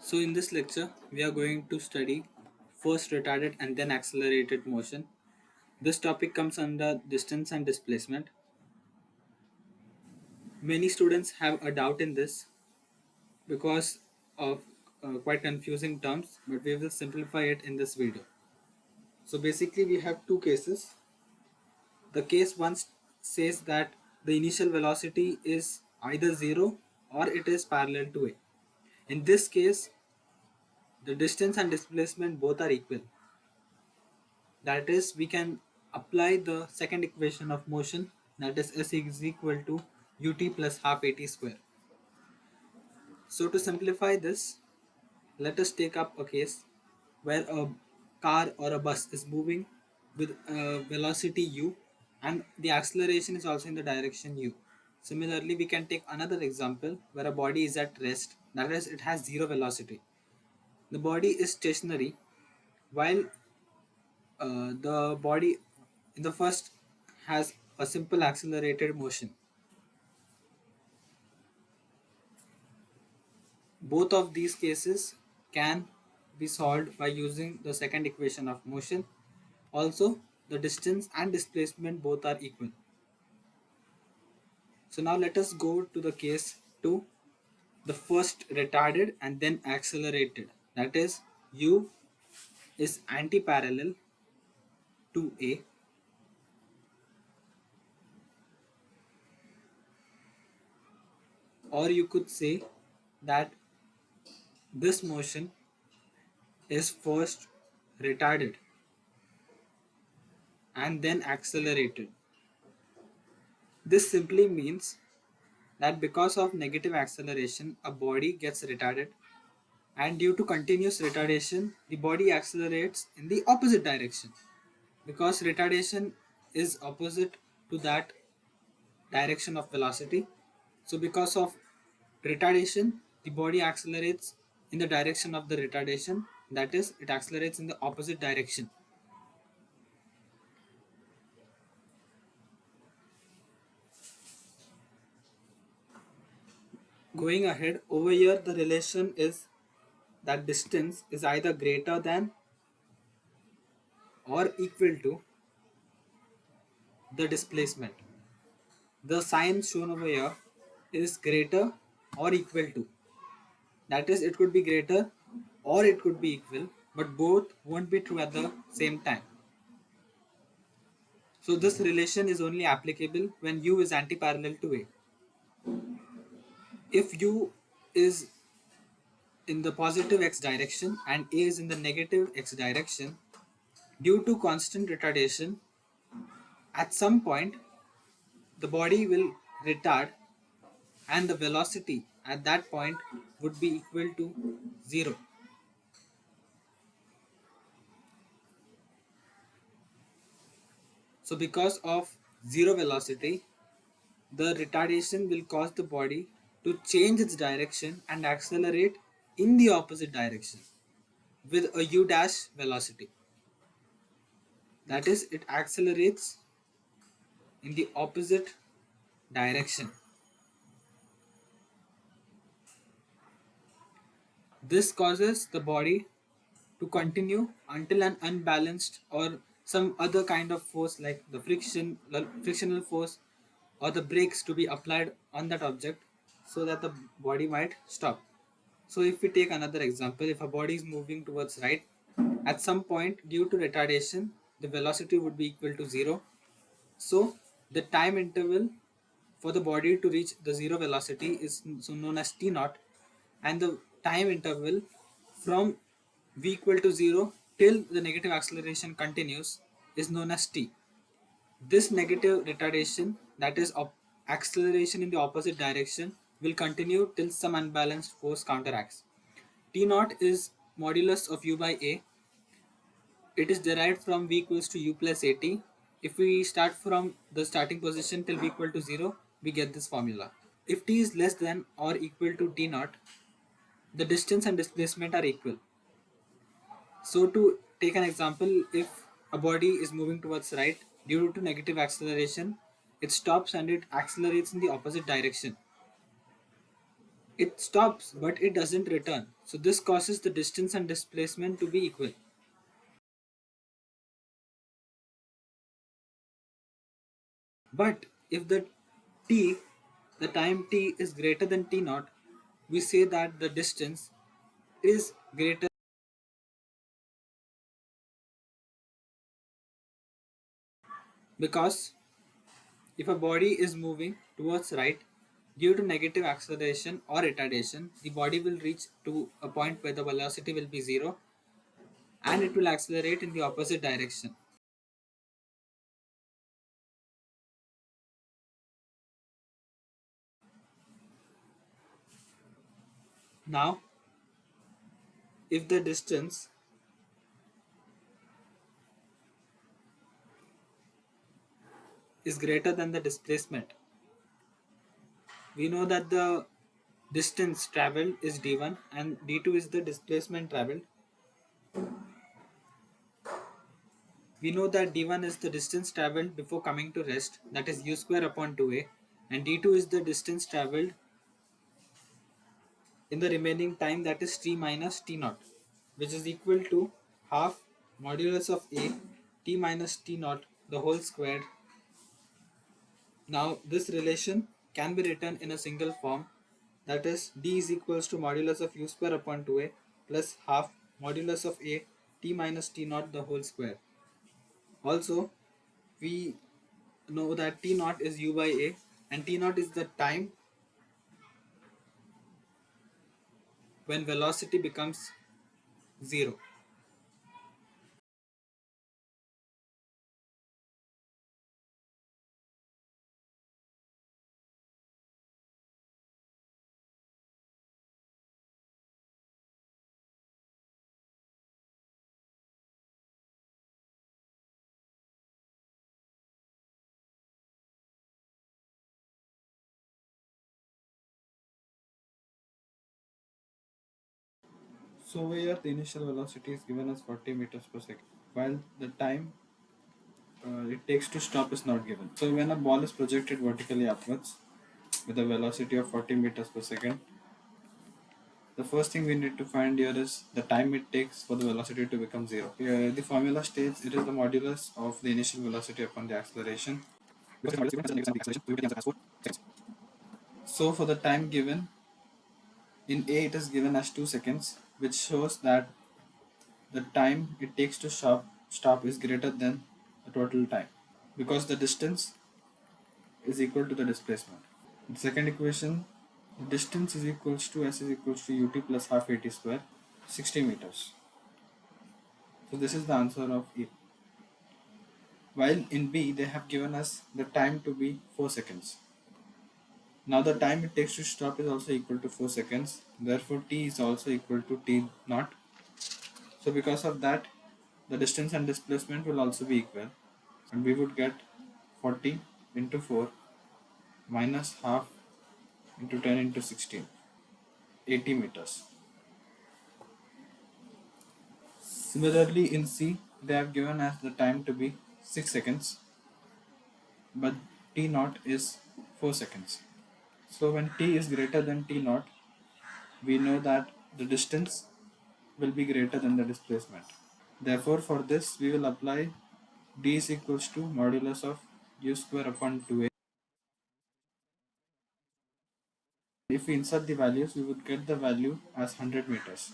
So in this lecture, we are going to study first retarded and then accelerated motion. This topic comes under distance and displacement. Many students have a doubt in this because of quite confusing terms, but we will simplify it in this video. So basically we have two cases. The case one says that the initial velocity is either 0 or it is parallel to A. In this case, the distance and displacement both are equal. That is, we can apply the second equation of motion, that is S is equal to ut plus half at square. So to simplify this, let us take up a case where a car or a bus is moving with a velocity u and the acceleration is also in the direction u. Similarly, we can take another example where a body is at rest, that is, it has zero velocity. The body is stationary while the body in the first has a simple accelerated motion. Both of these cases can be solved by using the second equation of motion. Also, the distance and displacement both are equal. So now let us go to the case 2, the first retarded and then accelerated. That is, u is anti-parallel to A, or you could say that this motion is first retarded and then accelerated. This simply means that because of negative acceleration, a body gets retarded, and due to continuous retardation, the body accelerates in the opposite direction because retardation is opposite to that direction of velocity. So, because of retardation, the body accelerates in the direction of the retardation, that is, it accelerates in the opposite direction. Going ahead, over here the relation is that distance is either greater than or equal to the displacement. The sign shown over here is greater or equal to. That is, it could be greater or it could be equal, but both won't be true at the same time. So this relation is only applicable when u is anti-parallel to A. If u is in the positive x direction and A is in the negative x direction, due to constant retardation, at some point the body will retard and the velocity at that point would be equal to 0. So because of zero velocity, the retardation will cause the body to change its direction and accelerate in the opposite direction with a u dash velocity. That is, it accelerates in the opposite direction. This causes the body to continue until an unbalanced or some other kind of force like the frictional force or the brakes to be applied on that object so that the body might stop. So if we take another example, if a body is moving towards right, at some point due to retardation, the velocity would be equal to 0. So the time interval for the body to reach the zero velocity is so known as t naught, and the time interval from v equal to 0 till the negative acceleration continues is known as t. This negative retardation, that is acceleration in the opposite direction, will continue till some unbalanced force counteracts. T naught is modulus of u by a. It is derived from v equals to u plus at. If we start from the starting position till v equal to 0, we get this formula. If t is less than or equal to t naught, the distance and displacement are equal. So to take an example, if a body is moving towards right, due to negative acceleration, it stops and it accelerates in the opposite direction. It stops, but it doesn't return. So this causes the distance and displacement to be equal. But if t, the time t is greater than t naught, we say that the distance is greater because if a body is moving towards right due to negative acceleration or retardation, the body will reach to a point where the velocity will be zero and it will accelerate in the opposite direction. Now, if the distance is greater than the displacement, we know that the distance traveled is d1 and d2 is the displacement traveled. We know that d1 is the distance traveled before coming to rest, that is u square upon 2a, and d2 is the distance traveled in the remaining time, that is t minus t naught, which is equal to half modulus of a t minus t naught the whole squared. Now this relation can be written in a single form, that is d is equals to modulus of u square upon 2a plus half modulus of a t minus t naught the whole square. Also, we know that t naught is u by a and t naught is the time when velocity becomes 0. So over here the initial velocity is given as 40 meters per second, while the time it takes to stop is not given. So when a ball is projected vertically upwards with a velocity of 40 meters per second, the first thing we need to find here is the time it takes for the velocity to become 0. Here, the formula states it is the modulus of the initial velocity upon the acceleration. So for the time given, in A it is given as 2 seconds, which shows that the time it takes to stop is greater than the total time because the distance is equal to the displacement. The second equation, distance is equals to s is equals to ut plus half at square, 60 meters. So this is the answer of E. While in B they have given us the time to be 4 seconds. Now the time it takes to stop is also equal to 4 seconds. Therefore t is also equal to t naught. So because of that, the distance and displacement will also be equal. And we would get 40 into 4 minus half into 10 into 16, 80 meters. Similarly in C, they have given us the time to be 6 seconds, but t naught is 4 seconds. So when t is greater than t naught, we know that the distance will be greater than the displacement. Therefore, for this we will apply d is equals to modulus of u square upon 2a. If we insert the values, we would get the value as 100 meters.